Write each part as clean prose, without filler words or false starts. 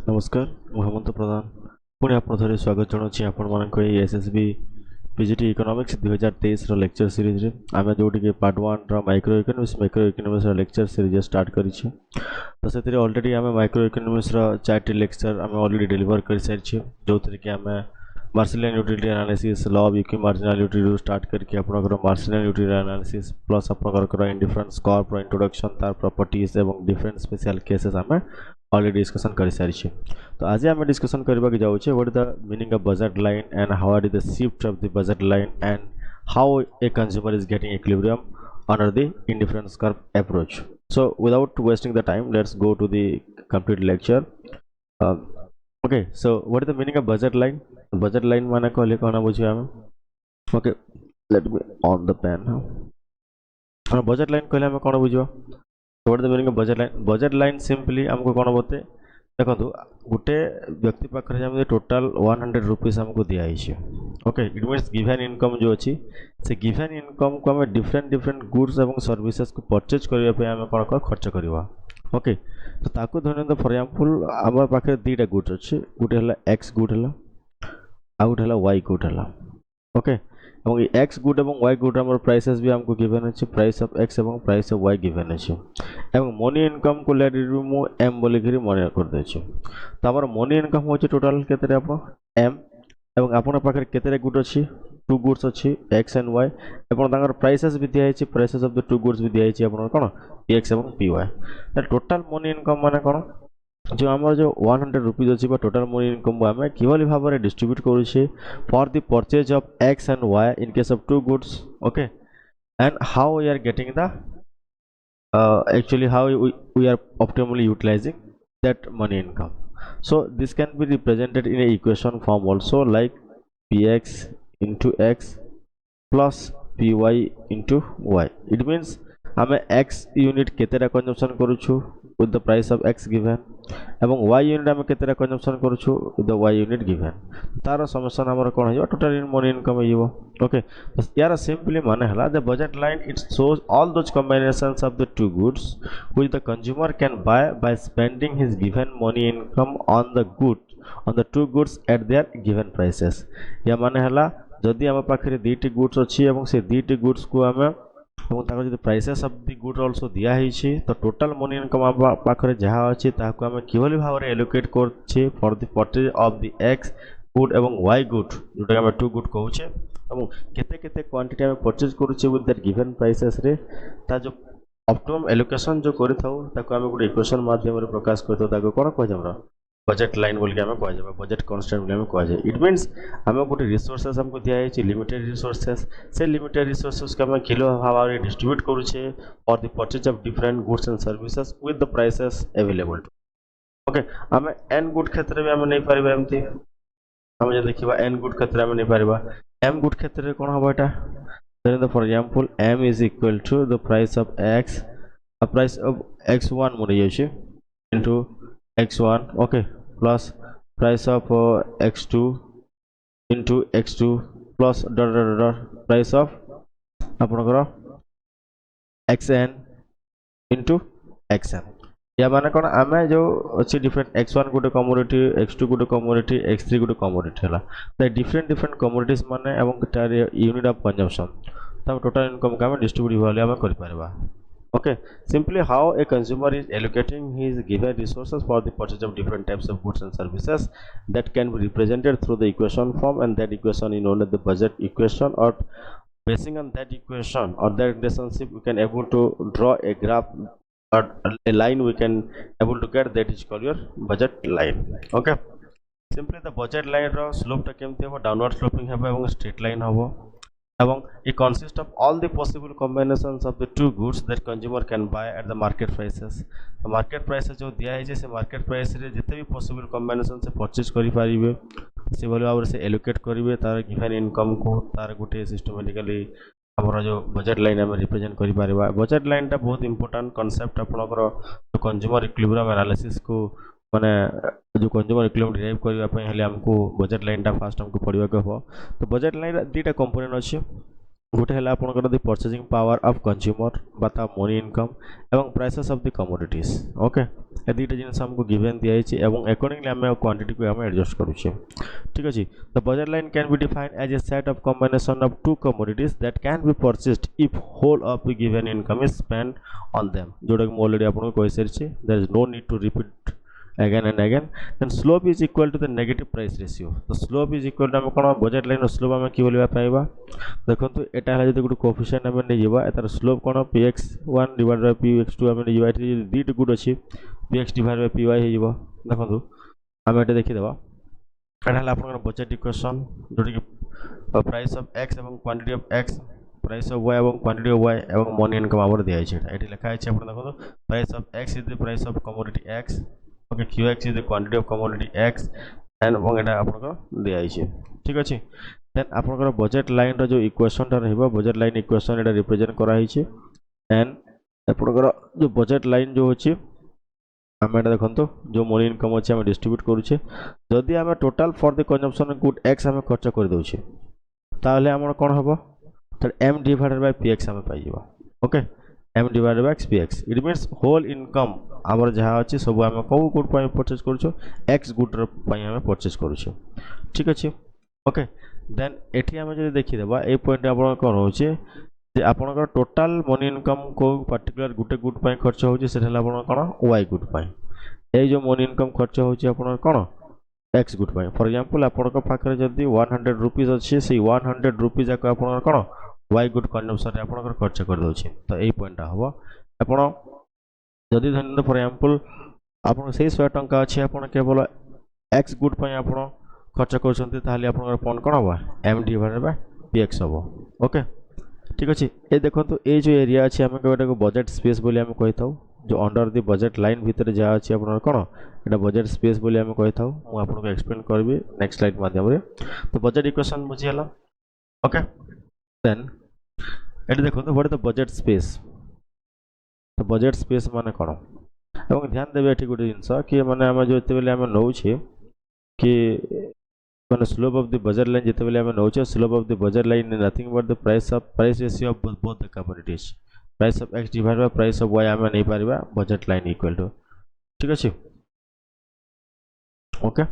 नमस्कार ମୁଁ ହେମନ୍ତ ପ୍ରଧାନ ପୁଣି ଆପଣଙ୍କ ସ୍ୱାଗତ ଜଣାଉଛି ଆପଣମାନଙ୍କ ଏହି ଏସ୍ଏସ୍ବି ପିଜିଟି ଇକୋନୋମିକ୍ସ 2023ର ଲେକ୍ଚର ସିରିଜରେ ଆମେ ଯେଉଁଠିକି ପାର୍ଟ 1ର ମାଇକ୍ରୋ ଇକୋନୋମିକ୍ସର ଲେକ୍ଚର ସିରିଜ ଷ୍ଟାର୍ଟ କରିଛୁ ତ ସେଥିରେ ଅଲରେଡ଼ି ଆମେ ମାଇକ୍ରୋ ଇକୋନୋମିକ୍ସର 4ଟି ଲେକ୍ଚର ଆମେ ଅଲରେଡ଼ି ଡେଲିଭର କରିସାରିଛୁ ଯେଉଁଥିରେ କି ଆମେ marginal utility analysis law of equity marginal utility start करके आपनकर मार्जिनल यूटिलिटी एनालिसिस प्लस आपनकर इंडिफरेंस कर्व इंट्रोडक्शन तार प्रॉपर्टीज एवं डिफरेंट स्पेशल केसेस हमें ऑलरेडी डिस्कशन कर सारी तो आज आम डिस्कशन करने जाऊे what is the meaning of budget line and how is the shift of the budget line and how a consumer is getting equilibrium under the indifference curve approach. So without wasting the time, let's go to the complete lecture. Okay, so what is the meaning of budget line? Budget line माने कहले कहना बुझिए हम. Okay, let me on the pen now. Budget line कहले हमें कौन बुझियो? What is the meaning of budget line? Budget line simply हमको कौन बोलते? देखो तो गुटे व्यक्ति पाखरे हम टोटल 100 रुपीस हमको दिया है. Okay it means given income जो अच्छी से गिवन इनकम को हमें डिफरेंट गुड्स एवं सर्विसेज को परचेज करने पे हमें कौन कौन खर्च करवा. ओके तो ताको धरने फॉर एग्जांपल आम पाखे दुईटा गुड्स अच्छे गोटे है एक्स गुड है आ गोटे है वाई गुड है. ओके और एक्स गुड और वाई गुड आम प्राइसेस भी हमको गिवन अच्छे प्राइस ऑफ एक्स और प्राइस ऑफ वाई गिवन अच्छे और मनी इनकम को लेट मु एम बोलिक मन कर दे. तो आम मनी इनकम हो टोटाल केते आप एम एवं आपन पाखे केते गुड अच्छी टू गुड्स अच्छी एक्स एंड वाई और प्राइसेस भी दिखाई prices of the two goods भी दिखाई कौन एक्स और P Y. Total money income माने कौन जो आम जो 100 रुपीज अच्छी टोटाल मनी इनकम आम किभली भाव में डिस्ट्रीब्यूट करुचे for the purchase of X and Y in case of two goods. Okay and how we are getting the actually how we are optimally utilizing that money income. So this can be represented in a equation form also like px into x plus py into y. It means हमें x unit केतेरा consumption करूछु with the price of x given एवं y unit हमें केतेरा consumption करूछु with the y unit given तार summation हमर कोन हो टोटल मनी इनकम हो. ओके तो यार सिंपली माने हला the budget line it shows all those combinations of the two goods which the consumer can buy by spending his given money income on the two goods at their given prices. या माने हला जदि हम पाखरे दुईटी goods अच्छी और से दुईटी goods को आम जो prices of the good also दिया है तो टोटल मनी इनकम पाखे जहाँ अच्छी आम किभली भाव में एलोकेट करछे for the purchase of the x good एवं वाई गुड जोटा आम टू गुड कहूचे और केते केते क्वांटिटी आम परचेज करुचे विथ दैट गिवन प्राइसेस रे ता जो ऑप्टिमम एलोकेशन जो करिथाउ ताको आम गोटे इक्वेशन माध्यम रे प्रकाश करथाउ कोन कह हमरा बजेट लाइन बोल के कह जाए बजेट कन्स्टेंट बोल कह जाए. इट मीन्स आम गोटे रिसोर्सेस हमको दिखाई लिमिटेड रिसोर्सेस से लिमिटेड रिसोर्सेस को आम किलो भाव में डिस्ट्रीब्यूट करुचे for the purchase of different goods and services with the prices available. Okay आम एन गुड क्षेत्र में आम नहीं पारिबा एमती आम जो देखा एन गुड क्षेत्र में नहीं पारिबा एम गुड क्षेत्र में कौन हम यहाँ for example M is equal to the price of x1 मुझे जाइए into x1 okay plus price of x2 into x2 plus price of आपनकर xn into xn. या माने कौन आम जो अच्छी डिफरेंट x1 गोटे कमोडिटी x2 गोटे कमोडिटी x3 गोटे कमोडिटी है डिफरेंट कमोडिटीज माने एवं तार यूनिट ऑफ कंजम्पशन तब टोटल इनकम का डिस्ट्रीब्यूट भाले आम कर Paribas. Okay, simply how a consumer is allocating his given resources for the purchase of different types of goods and services that can be represented through the equation form, and that equation is known as the budget equation. Or basing on that equation or that relationship, we can able to draw a graph or a line we can able to get, that is called your budget line. Okay, simply the budget line ro slope ta kemti hobo downward sloping hobo ebong straight line hobo এবং it consists of all the possible combinations of the two goods that consumer can buy at the market prices. तो market prices जो दिया है से market price रे जितने भी possible combination से purchase करी पारिबे से भले भाव से allocate करिवे तार given income को तार गोटे systematically हमर जो बजट लाइन हम रिप्रेजेंट करि पारिबा. बजट लाइन टा बहुत इंपोर्टेंट कांसेप्ट आपनकर जो कंज्यूमर इक्विलिब्रियम एनालिसिस को माने जो कंज्यूमर इक्विलिब्रियम डिराइव करबा पय हले हमको बजट लाइन टा फास्ट हमको पढ़िबा के हो. तो बजट लाइन दीटा कंपोनेंट अछि गोटे है आपंकर the purchasing power of consumer बा मनी इनकम एवं prices of the commodities okay ए दुईटा जिन आमको गिवन दिखाई अकॉर्डिंगली आम क्वांटिटी को आम एडजस्ट करुचे ठीक अच्छे the budget line can be defined as a set of combination of two commodities that can be purchased if whole of the given income is spend on them जोटा कि already आपको कही सारी there is no need to repeat again and again then slope is equal to the negative price ratio तो slope is equal to हम कोन budget line slope हम कि बोलबा पाइबा देखंतु एटा हला जदि गुड कोएफिशिएंट हम नै जेबा एतार स्लोप कोन px1 डिवाइड बाय px2 हम नै जेबा एटी दीट गुड अछि px डिवाइड बाय py हे जेबा देखंतु हम एटा देखि देबा एटा हला आपन बजेट इक्वेशन जोटी कि प्राइस ऑफ x एवं quantity of x price of y एवं क्वांटिटी ऑफ y एवं मनी इनकम आवर दिया छै एटी लिखा छै आपन देखंतु price of x is the price of commodity x okay qx is the quantity of commodity x and एटा आपनकर दिया छै ठीक अछि देन आपनकर बजेट लाइन रो जो इक्वेशन ता रहबो बजेट लाइन इक्वेशन एटा रिप्रेजेंट करा हि छै एंड आपनकर जो बजेट लाइन जो होछि हम एटा देखंतो जो मनी इनकम अछि हम डिस्ट्रीब्यूट करू छै जदि हम total for the consumption good x हम खर्च कर दउ छै ताले हमर कोन हबो त m डिवाइडेड बाय px हम पाइ जेबा okay m divided by px it means whole income आमर जहाँ अच्छे सब आम कौ गुड परचेज करूँ एक्स गुड्र आम परचेज करूँ ठीक अच्छे ओके देन एटी आम जो देखीदेवा ये पॉइंट आप कौन रोचे आपंकर टोटाल मनी इनकम को पर्टिकुलर गुटे गुड खर्च होना कौन वाई गुड ये जो मनी इनकम खर्च होना कौन एक्स गुड फॉर एग्जांपल आपंकर पाखे जब 100 रुपीज अच्छे से 100 रुपीज जाक आप कौन वाई गुड कंजम्पशन आप खर्च कर दे तो यही पॉइंट हम आप जदि धरते फॉर एग्जांपल आपन से 100 टंका अच्छे आप केवल एक्स गुड आप खर्च कर पॉइंट कौन हम एम डिवाइडेड बाय px हम ओके ठीक अच्छे ये देखो तो ये जो एरिया अच्छे आम को बजेट स्पेस बोली आम कही था जो अंडर दी बजेट लाइन भितर जहाँ अच्छे आप कौन ये बजेट स्पेस बोली आम कही था मुझे आपको एक्सप्लेन करी नेक्स्ट स्लाइड माध्यम तो बजेट इक्वेशन बुझीगला ओके देन ये देखो तो what is the budget space तो बजेट स्पेस माने कौन एवं ध्यान देवे ये गोटे जिनस कि माने आम जो इतने आम नौचे कि माने slope of the budget line जिते आम नौचे slope of the budget line nothing but the price ratio of both the commodities price of x divide by price of y आम नहीं पारिबा बजेट लाइन इक्वल टू ठीक अच्छे okay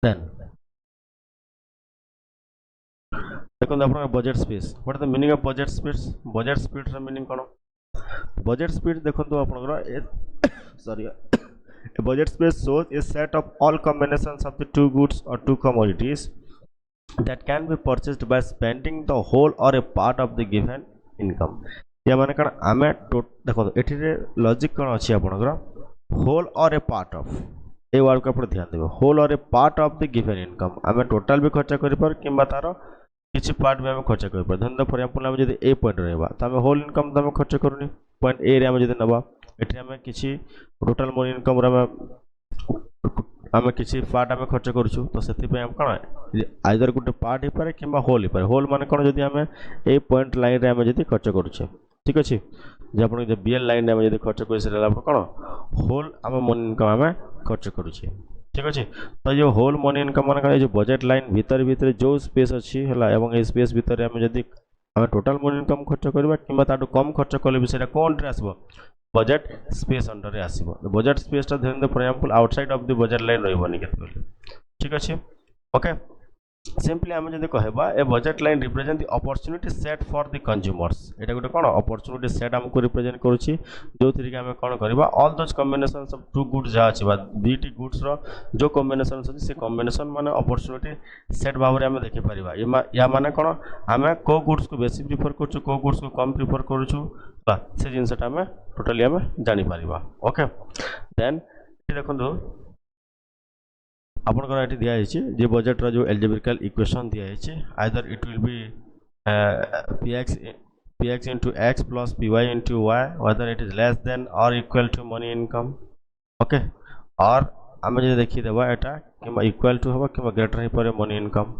then देखो आप budget space what is the meaning of budget space रा meaning कौन budget speed देखो तो आपनकर sorry budget space shows a set of all combinations of the two goods or two commodities that can be purchased by spending the whole or a part of the given income या माने कण आमे देखो एठी रे logic कण अछि आपनकर whole or a part of a word को आप ध्यान देबो whole or a part of the given income आमे टोटल भी खर्च करि पर किंबा तारो किछि पार्ट भी आमे खर्च करि पर धन फॉर एग्जांपल आमे जदि ए पॉइंट रहबा त आमे होल इनकम त आमे खर्च करूनी पॉइंट ए रे आमे जदि नबा एठी आमे किछि टोटल मनी इनकम रे आमे किछि पार्ट आमे खर्च करूछु तो सेति पे हम कोन आइदर गुटे पार्ट हे पारे किंबा होल हे पारे होल माने कोन जदि आमे ए पॉइंट लाइन रे आमे जदि खर्च करूछु ठीक अछि जे आपण जे बीएल लाइन रे आमे जदि खर्च करि सेला आपण कोन होल आमे मनी इनकम आमे खर्च करूछु ठीक अच्छे तो ये होल मनी इनकम मान जो बजेट लाइन भीतर भीतर जो स्पेस अच्छी है एवं ये स्पेस भीतर आम जदि आम टोटाल मनी इनकम खर्च करवा कि कम खर्च कले भी सेटा कौन रे आसबो बजेट स्पेस अंडर रे आसबो बजेट स्पेस ता धरन for example outside of the budget line रहबनी केते ठीक अच्छे ओके सिंपली आम जदि कहबा ए budget line represent the opportunity set for the consumers एटा गोटे कोन अपॉर्चुनिटी सेट हमको रिप्रेजेंट करूची जो थ्री के हम कोन करबा all those combinations of two goods जा अछि बा दुईटी गुड्स रो जो कॉम्बिनेशंस अछि से कॉम्बिनेशन माने अपॉर्चुनिटी सेट भाव रे हम देखि परिबा या माने कोन हम को गुड्स को बेसी प्रेफर करछु को गुड्स को कम प्रेफर करछु बा से जिनसटा हम टोटली हम जानि परिबा ओके देन देखंतु आपनकर एटी दिया है जे बजेट रो जो एल्जेब्रिकल इक्वेशन दिया है either it will be px into x plus py into y whether it is less than or equal to money income okay और आम जो देखी देबा एटा कि इक्वल टू होबा कि ग्रेटर ही पर मनी इनकम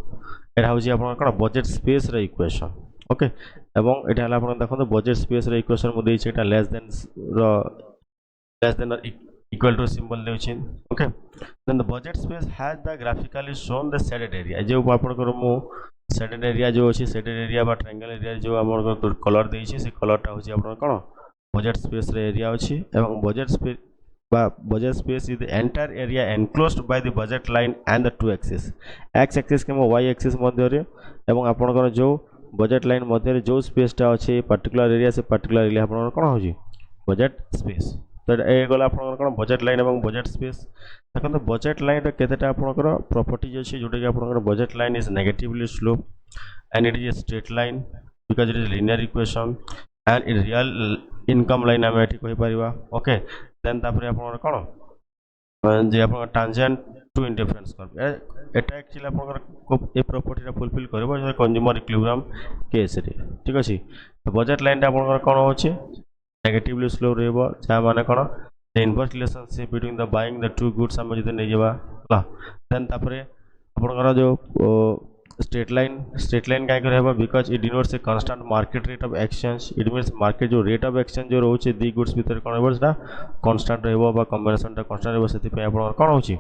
एटा होची आपन कोन बजेट स्पेस रे इक्वेशन ओके एवं एटा हला आपन देखो बजेट स्पेस रे इक्वेशन मु देछि एटा less than or equal to symbol देउछि okay then the budget space has the graphically shown the shaded area जे आपन को मु सेडेड एरिया जो अच्छी सेडेड एरिया बा ट्रायंगल एरिया जो आम कलर देइछि से कलरटा होछि आपन कोन बजेट स्पेस रे एरिया अछि एवं budget space is the entire area enclosed by the budget line and the two axis x axis के वाई एक्सिस मध्य रे एवं आपन जो बजेट लाइन मध्य रे जो स्पेसटा अछि पर्टिकुलर एरिया से पर्टिकुलर एरिया आपन कोन होछि बजेट स्पेस तो ए गला आपन कोन बजेट लाइन एवं बजेट स्पेस देखो बजेट लाइन केतेटा आपनकर प्रॉपर्टीज अछि जोटा कि आपनकर budget line is negatively slope and it is a straight line because it is linear equation and in real income line आम एठी कहि परिबा ओके देन तापर आपनकर कोन जे आपन tangent to indifference curve Etah actually आपनकर ए प्रॉपर्टीटा फुलफिल करबो जे कंज्यूमर इक्विलिब्रियम केस रे ठीक अछि तो बजेट लाइन आपनकर कोन होछि नेगेटिवली स्लो रहबो जा माने कोन the inverse relationship between the buying the two goods हम जदि नहीं जबा ला देन तापरे आपनकर जो स्ट्रेट लाइन काहे रहबा because it denotes a constant market rate of exchange it means market जो रेट ऑफ एक्सचेंज जो रहउछि दी गुड्स भीतर कोन रहबो सेटा कांस्टेंट रहबो बा कॉम्बिनेशनटा कांस्टेंट रहबो सेति पे आपनकर कोन होछि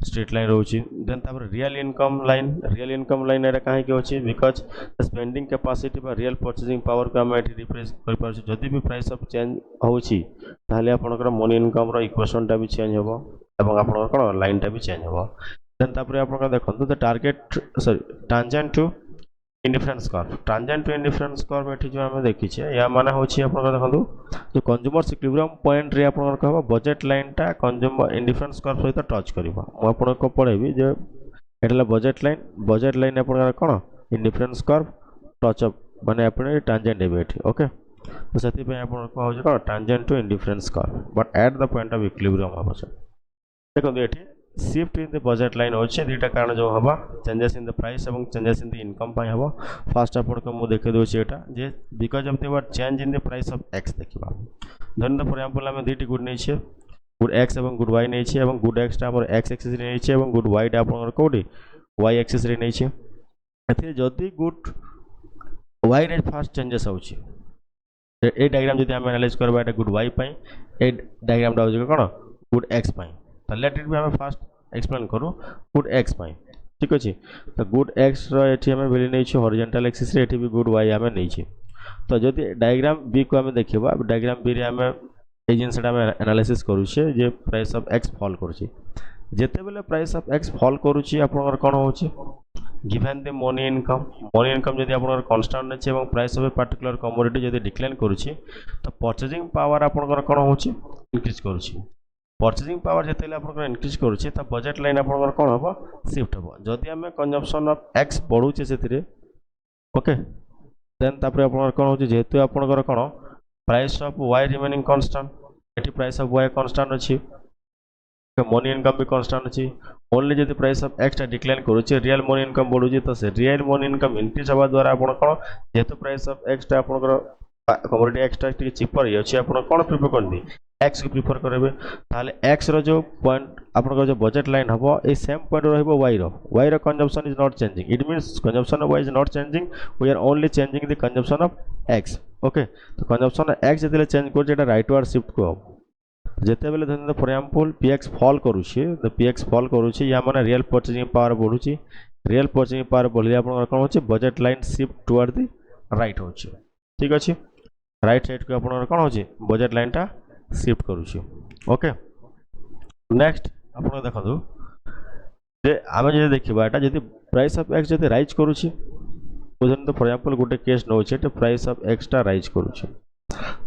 स्ट्रेट लाइन रहउछि देन तापर रियल इनकम लाइन एटा काहे के होछि बिकॉज़ द स्पेंडिंग कैपेसिटी बा रियल परचेजिंग पावर को हम एठी रिप्रेजेंट कर पारछि जदि भी प्राइस ऑफ चेंज होछि ताले आपनकर मनी इनकम रो इक्वेशनटा भी चेंज होबो एवं आपनकर कोन लाइनटा भी चेंज होबो देन तापर आपनकर देखंतु the target sorry tangent to indifference curve एठी जो हम देखि छै या माने होछि आपनकर देखंतु जो कंज्यूमर्स इक्विलिब्रियम पॉइंट रे आपनकर कहबो बजेट लाइनटा कंज्यूमर इंडिफरेंस कर्व सहित टच करबो म आपनको पढेबी जे एटला बजेट लाइन आपनकर कोन इंडिफरेंस कर्व टच अप माने आपन टांजेंट हेबे एठी ओके तो सेति पे आपन को होछि कोन tangent to indifference curve but at the point of equilibrium होबो देखो एठी shift in the budget line होछि दुटा कारण जो हबा चेंजेस इन द प्राइस एवं चेंजेस इन द इनकम पाई हबो फर्स्ट आपन को मु देखे दोछि एटा जे because of the word change in the price of X देखिबा धन द फॉर एग्जांपल हम दुटी गुड नै छै गुड एक्स एवं गुड वाई नै छै एवं गुड एक्स टा हमर एक्स एक्सिस रे नै छै एवं गुड वाई टा आपन कोडी वाई एक्सिस रे नै छै एथे जदी गुड वाई रे फर्स्ट चेंजेस होछि ए डायग्राम जदी हम एनालाइज करबा एटा गुड वाई पई ए डायग्राम टा होछि कोन गुड एक्स पई तो लेट इट भी हमें फास्ट एक्सप्लेन करू गुड एक्स पई ठीक अछि तो गुड एक्स रो एठी हमें वैल्यू नै छै हॉरिजॉन्टल एक्सिस रे एठी भी गुड वाई हमें नै छै तो जदी डायग्राम बी को हमें देखिबा डायग्राम बी रे हमें ए जिनसटा में एनालिसिस करू छै जे प्राइस ऑफ एक्स फॉल करू छै जेते बेले प्राइस ऑफ एक्स फॉल करू छै आपनकर कोन हो छै गिवन द मनी इनकम जदी आपनकर कांस्टेंट नै छै एवं price of a particular commodity जदी डिक्लाइन करू छै तो परचेजिंग पावर आपनकर कोन हो छै इंक्रीज करू छै परचेजिंग पावर जेतेले आपनकर इंक्रीज करू छै त बजेट लाइन आपनकर कोन होबो शिफ्ट होबो जदी हमें कंजम्पशन ऑफ एक्स बढ़ू छै सेतिरे ओके देन तापर आपनकर कोन हो छै जेहेतु आपनकर कोन price of Y remaining constant एटी प्राइस ऑफ वाई कांस्टेंट अछि मनी इनकम भी कांस्टेंट अछि ओनली जदी प्राइस ऑफ एक्स टा डिक्लाइन करू छै रियल मनी इनकम बढ़ू छै त से रियल मनी इनकम इंक्रीज होबा द्वारा आपन कोन जेहेतु प्राइस ऑफ एक्स टा आपनकर कमोडिटी एक्स टा टिके चिपर अछि आपन कोन प्रिफर करनी एक्स को प्रिफर करबे ताले एक्स रो जो पॉइंट आपन जो बजेट लाइन हबो ए सेम पॉइंट रहबो वाई रो consumption is not changing it means consumption of Y is not changing we are only changing the consumption of X okay तो कंजम्पशन ऑफ एक्स जते change कर जेटा राइट वर्ड शिफ्ट को जेते बेले धन फॉर एग्जांपल px फॉल करू छी तो px फॉल करू छी या माने रियल परचेजिंग पावर बढ़ू छी रियल परचेजिंग पावर बढ़ले आपन कोन होची budget line shift toward the right होची ठीक अछि राइट साइड को आपन कोन होची बजेट लाइन टा शिफ्ट करू छी ओके नेक्स्ट आपन देखो जे आमे जे देखिबा एटा जदी प्राइस ऑफ x जदी राइज करू छी उदाहरण तो फॉर एग्जांपल गुटे केस न होची तो प्राइस ऑफ x टा राइज करू छी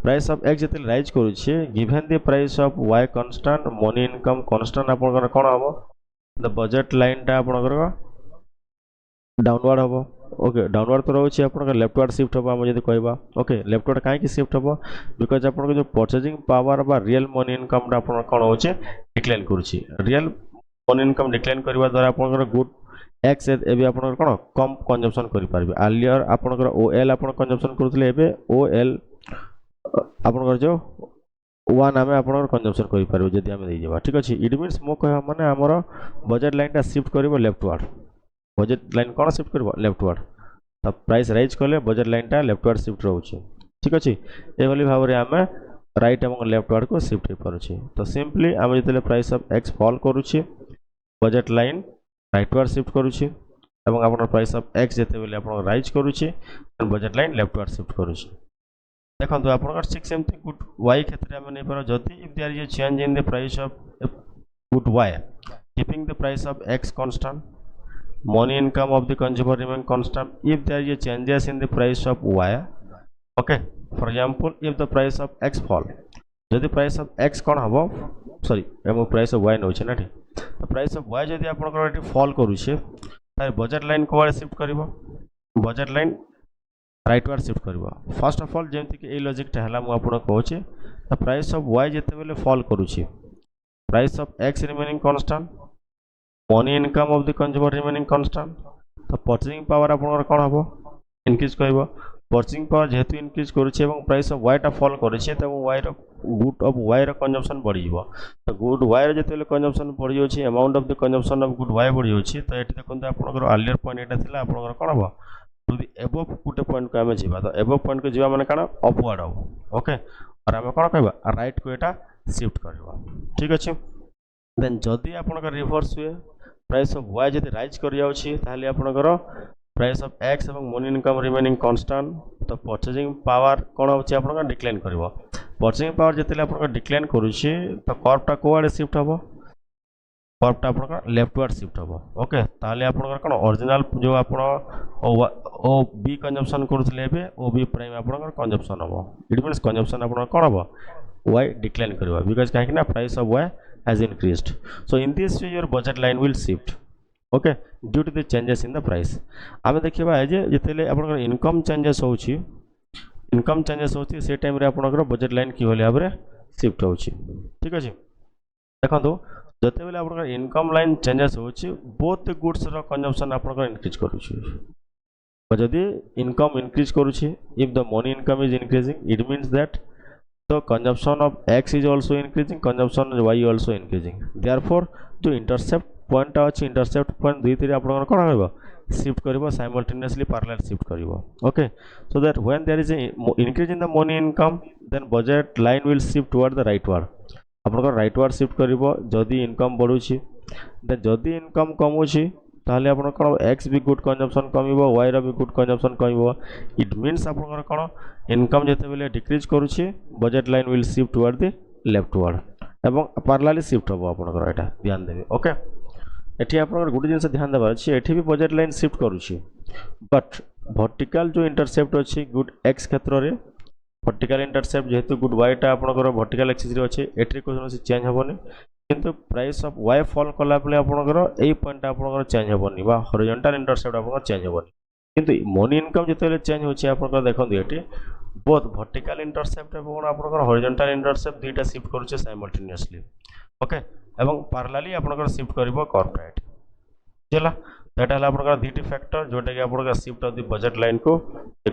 प्राइस ऑफ x जते राइज करू छी given the price of y constant money income constant आपन कोन हबो द बजेट लाइन टा आपन डाउनवर्ड हबो ओके डाउनवर्ड तो रहउछि आपन लेफ्टवर्ड शिफ्ट हबो हम जदी कहबा ओके लेफ्टवर्ड काहे कि शिफ्ट हबो बिकॉज़ आपन जो परचेजिंग पावर बा रियल मनी इनकम आपन कोन होछि डिक्लाइन करूछि रियल मनी इनकम डिक्लाइन करबा द्वारा आपन गुड एक्स एबे आपन कोन कम कंजम्पशन करि पारबे अर्लियर आपन ओएल आपन कंजम्पशन करथले एबे ओएल आपन जो वन आमे आपन कंजम्पशन करि पारबे जदी हम दे जेबा ठीक अछि इट मींस मो कहबा माने हमर बजेट लाइन टा शिफ्ट करबो लेफ्टवर्ड बजेट लाइन कौन शिफ्ट करबो लेफ्टवर्ड तब प्राइस राइज करले बजेट लाइन टा लेफ्टवर्ड शिफ्ट रहउछि ठीक अछि ए वाली भाव रे हमें राइट एवं लेफ्टवर्ड को शिफ्ट हे परुछि तो सिंपली हम जतले प्राइस ऑफ x फॉल करूछि बजेट लाइन राइटवर्ड शिफ्ट करूछि एवं आपन प्राइस ऑफ x जेते बेले आपन राइज करूची budget line leftward shift करूची देखंतु आपन सिक्स सेम थिंग गुड y क्षेत्र में नहीं पर जदी if there is a change in the price of good y keeping the price of x constant money income of the consumer remain constant if there is a changes in the price of y okay for example if the price of x fall जदि price of x कोन हबो sorry एमो price of y न होचे ना ठीक तो price of y जदि आपन को एटी फॉल करूछे तार बजेट लाइन को वाले शिफ्ट करबो budget line rightward shift करबो फर्स्ट ऑफ ऑल जेमति कि ए लॉजिक टा हला मु आपन कहूचे द प्राइस ऑफ y जते बेले फॉल करूछे price of x remaining constant money income of the consumer remaining constant तो परचेजिंग पावर आपन कोन हबो इंक्रीज करबो परचेजिंग पावर जेहेतु इंक्रीज करूछे एवं प्राइस ऑफ y टा फॉल करूछे त y रो गुड ऑफ y रो कंजम्पशन बढ़ी जीवो तो गुड y रो जते कंजम्पशन बढ़ी होछि amount of the consumption of good y बढ़ी होछि तो एठी देखंतु आपन अर्लियर पॉइंट एटा थिला आपन कोन हबो to the above Gute point को आमे जीवा तो अबव पॉइंट को जीवा माने काना अपवर्ड हो ओके और आमे कोन कहबा राइट को एटा शिफ्ट करबो ठीक अछि देन जदी आपन का रिवर्स हुए प्राइस ऑफ y जदी राइज कर जाउछि ताले आपन प्राइस ऑफ x एवं मनी इनकम रिमेनिंग कांस्टेंट तो परचेजिंग पावर कोन होछि आपन का डिक्लाइन करबो परचेजिंग पावर जते आपन का डिक्लाइन करूछि तो कर्व टा कोआडे शिफ्ट हबो कर्व टा आपन का लेफ्ट वर्ड शिफ्ट हबो ओके ताले आपन का कोन ओरिजिनल जो आपन ओ बी कंजम्पशन करथले बे ओ बी प्राइम आपन का कंजम्पशन हबो इट मींस कंजम्पशन आपन कोन हबो y डिक्लाइन करबो बिकॉज़ काहे कि ना price of y has increased so in this way your budget line will shift okay due to the changes in the price आमे देखिबा जे जतेले आपन इनकम चेंजेस होछि इनकम चेंजेस होछि से टाइम रे आपन बजेट लाइन की होले आबरे शिफ्ट होछि ठीक अछि देखंतु जते बेले आपन इनकम लाइन चेंजेस होछि बोथ गुड्स रो कंजम्पशन आपन इंक्रीज करूछि जदि इनकम इंक्रीज करूछि if the money income is increasing it means that the consumption of x is also increasing consumption of y also increasing therefore जो intercept point अछि intercept point दुई तीन आपन कोन करबो शिफ्ट करबो साइमल्टेनियसली पैरेलल शिफ्ट करबो okay so that when there is increase in the money income then budget line will shift toward the rightward आपन को राइट वर्ड शिफ्ट करबो जदी इनकम बढ़ुछि देन जदी इनकम कमुछि ताले आपन कोन x भी गुड कंजम्पशन कमिबो y रो भी गुड कंजम्पशन कमिबो इट मींस आपन कोन इनकम जते बेले डिक्रीज करूछि budget line will shift toward the leftward एवं पैरेलली शिफ्ट होबो आपन को एटा ध्यान देबे ओके एठी आपन गुड जिंस ध्यान देबा अछि एठी भी बजेट लाइन शिफ्ट करूछि बट वर्टिकल जो इंटरसेप्ट अछि गुड x क्षेत्र रे वर्टिकल इंटरसेप्ट जेहेतु गुड y टा आपन को वर्टिकल एक्सिस रे अछि एठी कोनो चेंज होबोनी किंतु प्राइस ऑफ y फॉल कला पले आपन एई पॉइंट आपन चेंज होबोनी बा हॉरिजॉन्टल इंटरसेप्ट आपन चेंज होबोनी किंतु मनी इनकम जते चेंज होछि आपन देखंतु एठी बोथ वर्टिकल इंटरसेप्ट एवं आपन हॉरिजॉन्टल इंटरसेप्ट दुईटा शिफ्ट करूचे साइमल्टेनियसली ओके एवं पैरेलली आपन शिफ्ट करबो कर्व राइट चला दैट हला आपन दुईटी फैक्टर जोटा कि आपन shift of the budget line को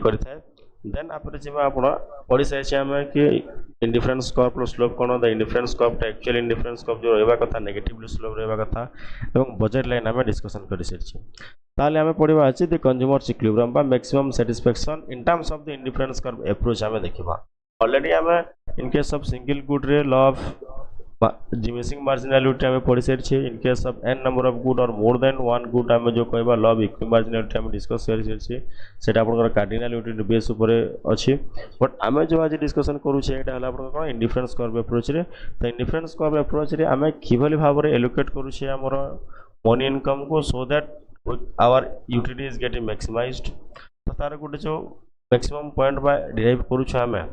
करि थाए देन आपरे जेमा आपन पढि साइछ हम कि indifference curve plus slope cone the indifference curve ता एक्चुअल इंडिफरेंस कर्व जो रहबा कथा नेगेटिव स्लोप रहबा कथा एवं बजेट लाइन हम डिस्कशन करि साइछ ताले हमें पढ़िबा अछि द कंज्यूमर्स इक्विलिब्रियम बा maximum satisfaction in terms of the indifference curve approach हमें देखिबा ऑलरेडी हमें in case of single good रे लॉ ऑफ डिमिनिशिंग मार्जिनलिटी हमें पढ़ि साइछे in case of n number of good or more then one good हमें जो कहबा लॉ ऑफ इक्विलिब्रियम मार्जिनलिटी हमें डिस्कस करि साइछे सेटा आपन कार्डिनलिटी बेस ऊपर अछि बट हमें जो आज डिस्कशन करू छे एटा हला आपन कोन इंडिफरेंस कर्व अप्रोच रे तो इंडिफरेंस कर्व अप्रोच रे हमें किभली भाव रे एलोकेट करू छे हमर मनी इनकम को so that our utility is getting maximized तो तार गुटे जो मैक्सिमम पॉइंट बाय डिराइव करू छ हमें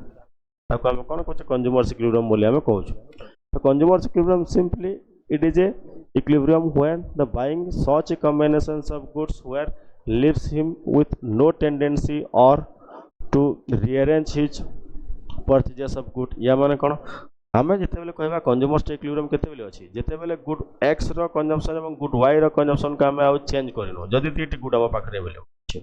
ताको हम कोन कहछ कंज्यूमर्स इक्विलिब्रियम बोली हमें कहू तो consumers equilibrium simply it is a equilibrium when the buying such a combinations of goods where leaves him with no tendency or to rearrange his purchases of good या माने कोन हमें जिते बेले कहबा कंज्यूमर्स इक्विलिब्रियम केते बेले अछि जिते बेले गुड x रो कंजम्पशन एवं गुड y रो कंजम्पशन का हमें आ चेंज करिनो जदी तीटी गुड हम पाखरे बेले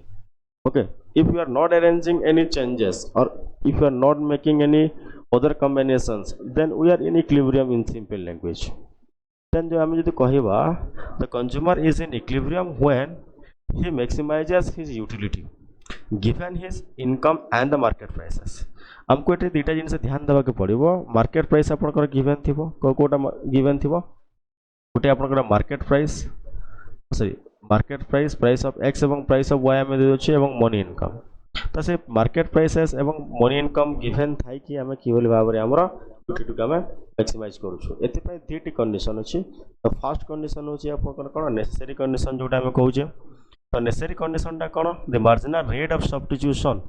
okay if you are not arranging any changes or if you are not making any other combinations then we are in equilibrium in simple language then जो हमें जदी कहबा the consumer is in equilibrium when he maximizes his utility given his income and the market prices हमको एटे दुटा जिनसे ध्यान देबा के पड़िबो मार्केट प्राइस आपनकर गिवन थिबो कोटा गिवन थिबो गोटे आपनकर market price sorry market price price of x एवं प्राइस ऑफ वाई आम दे अच्छे एवं मनी इनकम तो से मार्केट प्राइसेस एवं मनी इनकम गिवन थाई कि आम कि भाव में आमर यूटिलिटी को आम मैक्सिमाइज करूँ एपाई दुईटी कंडीशन अच्छी तो फर्स्ट कंडीशन हूँ आप कौन नेसेसरी कंडीशन जोटा आम कहे तो नेसेसरी कंडीशन टा कौन the marginal rate of substitution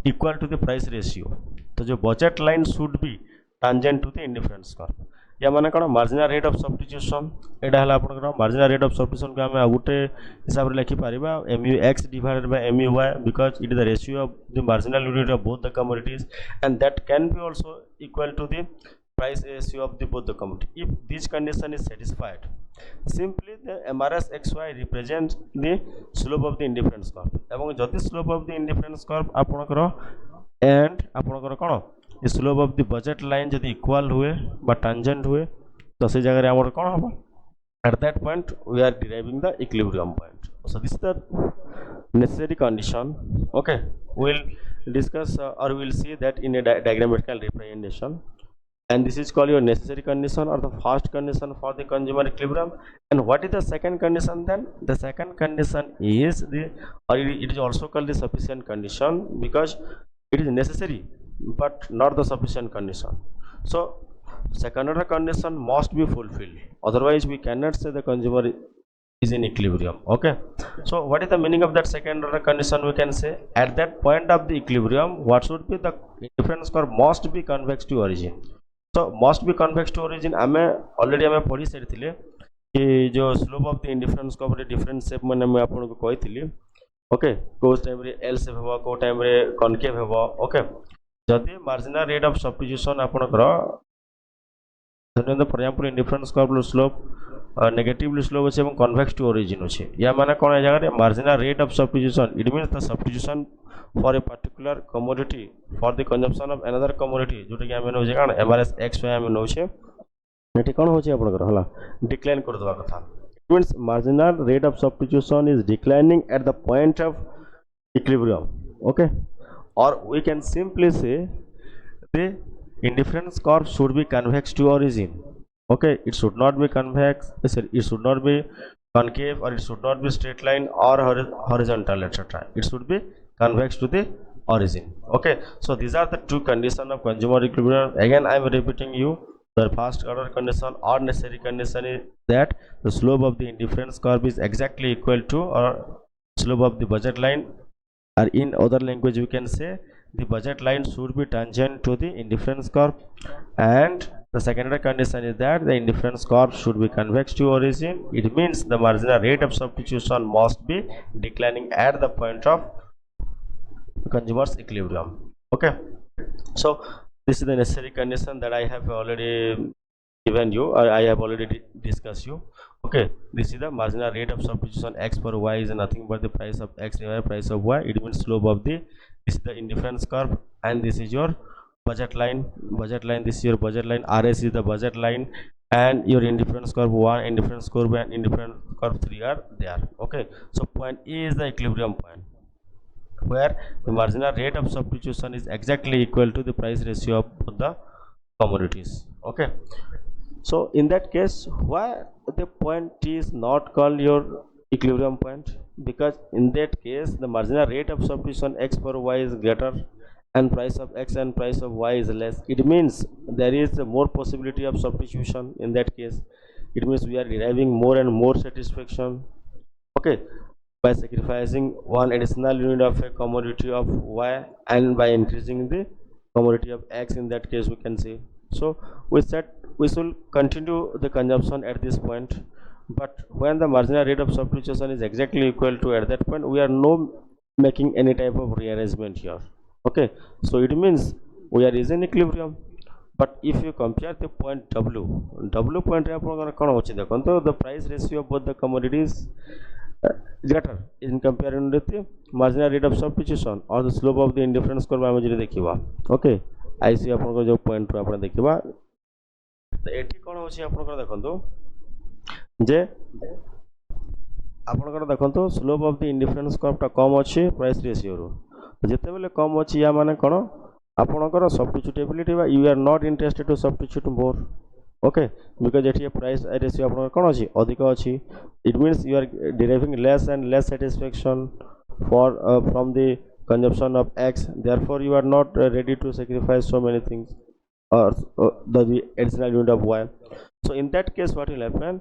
equal to the price ratio तो जो budget line should be tangent to the indifference curve या माने कौन मार्जिनल रेट ऑफ सब्स्टिट्यूशन एटा हला आपन मार्जिनल रेट ऑफ सब्स्टिट्यूशन को आम गोटे हिसाब से लिखि Paribas mu x divided by mu y because it is the ratio of the marginal unit of both the commodities and that can be also equal to the price ratio of the both the commodity if this condition is satisfied simply the mrs xy represents the slope of the indifference curve एवं जदि slope of the indifference curve आपनकर and आपनकर कौन ये slope of the budget line जब equal हुए बा tangent हुए तो से जगह आम कौन हम at that point we are deriving the equilibrium point so this is the necessary condition okay will discuss or will see that in a diagrammatical representation and this is called your necessary condition or the first condition for the consumer equilibrium and what is the second condition then the second condition is the or it is also called the sufficient condition because it is necessary but not the sufficient condition so second order condition must be fulfilled otherwise we cannot say the consumer is in equilibrium okay so what is the meaning of that second order condition we can say at that point of the equilibrium what should be the indifference curve must be convex to origin so must be convex to origin आमे already आमे पढ़ी सारी कि जो slope of the indifference curve रे different shape माने मैं आपन को कहिथिली ओके को टाइम रे एल शेप हेबो को टाइम रे कनकेव हेबो ओके जदि मार्जिनल रेट ऑफ सब्स्टिट्यूशन आपन कर धन्यवाद for example indifference curve slope negatively slope अछि एवं कन्वेक्स टू ओरिजिन अछि या माने कोन जगह रे marginal rate of substitution it means the substitution for a particular commodity for the consumption of another commodity जोटा कि आमे नोचे कान mrs x y आमे नोचे एठी कोन होचे आपनकर हला डिक्लाइन कर दवा कथा it means marginal rate of substitution is declining at the point of equilibrium okay or we can simply say the indifference curve should be convex to origin okay it should not be convex it should not be concave or it should not be straight line or horizontal etc it should be convex to the origin okay so these are the two conditions of consumer equilibrium again I am repeating you the first order condition or necessary condition is that the slope of the indifference curve is exactly equal to or slope of the budget line or in other language we can say the budget line should be tangent to the indifference curve and the secondary condition is that the indifference curve should be convex to origin it means the marginal rate of substitution must be declining at the point of consumer's equilibrium okay so this is the necessary condition that I have already given you or I have already discussed you okay this is the marginal rate of substitution x for y is nothing but the price of x divided by price of y it means slope of the this is the indifference curve and this is your budget line this is your budget line rs is the budget line and your indifference curve 1 indifference curve and indifference curve 3 are there okay so point A is the equilibrium point where the marginal rate of substitution is exactly equal to the price ratio of both the commodities okay so in that case why the point T is not called your equilibrium point because in that case the marginal rate of substitution x for y is greater and price of x and price of y is less it means there is more possibility of substitution in that case it means we are deriving more and more satisfaction okay by sacrificing one additional unit of a commodity of y and by increasing the commodity of x in that case we can see so we said we should continue the consumption at this point but when the marginal rate of substitution is exactly equal to at that point we are no making any type of rearrangement here okay so it means we are in equilibrium but if you compare the point w point रे आपण कोन होची देखंतो the price ratio of both the commodities greater in comparison with the marginal rate of substitution or the slope of the indifference curve आमे जे देखिबा okay I सी आपण को जो point रो आपण देखिबा तो एठी कोन होची आपण को देखंतो जे आपण को देखंतो slope of the indifference curve टा कम अछि प्राइस रेशियो रो जेते बेले कम अछि या माने कोन आपण को सब्स्टिट्यूटेबिलिटी बा you are not interested to substitute more okay because ये प्राइस रेशियो आपन कोन अछि अधिक अछि it means you are deriving less and less satisfaction for from the consumption of x, therefore you are not ready to sacrifice so many things or the additional unit of y. So in that case what will happen,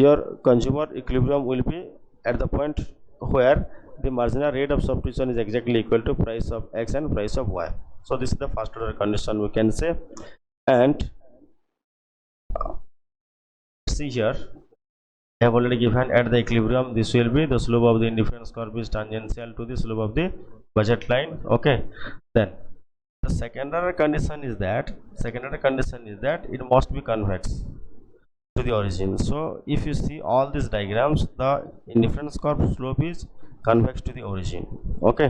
your consumer equilibrium will be at the point where the marginal rate of substitution is exactly equal to price of x and price of y. So this is the first order condition we can say. And see here I have already given at the equilibrium this will be the slope of the indifference curve is tangential to the slope of the budget line. Okay, then the second order condition is that it must be convex to the origin. So if you see all these diagrams, the indifference curve slope is convex to the origin. Okay,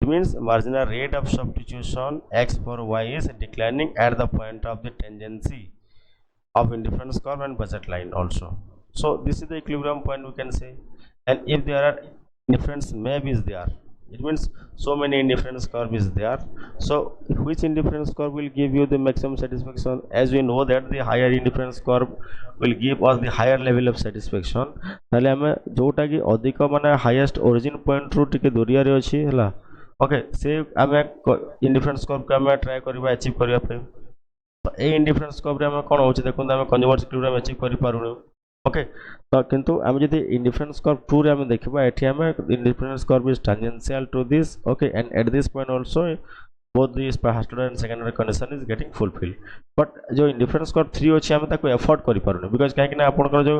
it means marginal rate of substitution x for y is declining at the point of the tangency of indifference curve and budget line also. So this is the equilibrium point we can say. And if there are indifference map is there, it means so many indifference curve is there. So which indifference curve will give you the maximum satisfaction? As we know that the higher indifference curve will give us the higher level of satisfaction. ताले हमें जोटा कि अधिक माने highest origin point रु टिके दूरिया रे अछि हला ओके से हमें इंडिफरेंस कर्व को हमें ट्राई करबा अचीव करबा पे तो ए इंडिफरेंस कर्व रे हमें कोन होछि देखुन हमें कंज्यूमर्स इक्विलिब्रियम अचीव करि पारुनु ओके तो किंतु हम जदि इंडिफरेंस कर्व 2 रे हमें देखबा एठी हमें indifference curve is tangential to this okay and at this point also both the first order and second order condition is getting fulfilled, but जो इंडिफरेंस कर्व 3 अछि हम ताको एफोर्ड करि पारुनी बिकॉज़ काहे कि ना आपनकर जो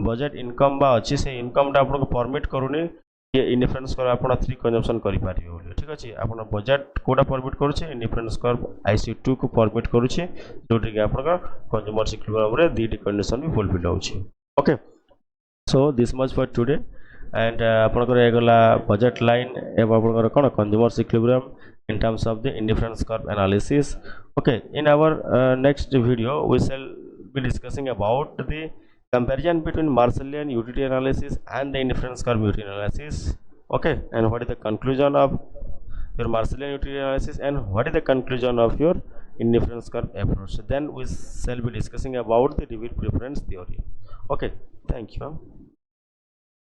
बजट इनकम बा अछि से इनकम ता आपनको परमिट करूनी ये इंडिफरेंस कर्व आपण 3 कंजम्पशन करि पारियो बोली ठीक अछि आपण बजट कोडा परमिट करूछे इंडिफरेंस कर्व IC2 को परमिट करूछे जोटी कि आपनकर कंज्यूमर्स इक्विलिब्रियम रे दीटी कंडीशन भी फुलफिल होछि okay so this much for today and आपनकर एगला बजट लाइन एवं आपनकर कोन consumer's equilibrium in terms of the indifference curve analysis. Okay, in our next video we shall be discussing about the comparison between Marshallian utility analysis and the indifference curve utility analysis. Okay, and what is the conclusion of your Marshallian utility analysis and what is the conclusion of your indifference curve approach. Then we shall be discussing about the revealed preference theory. Okay, thank you.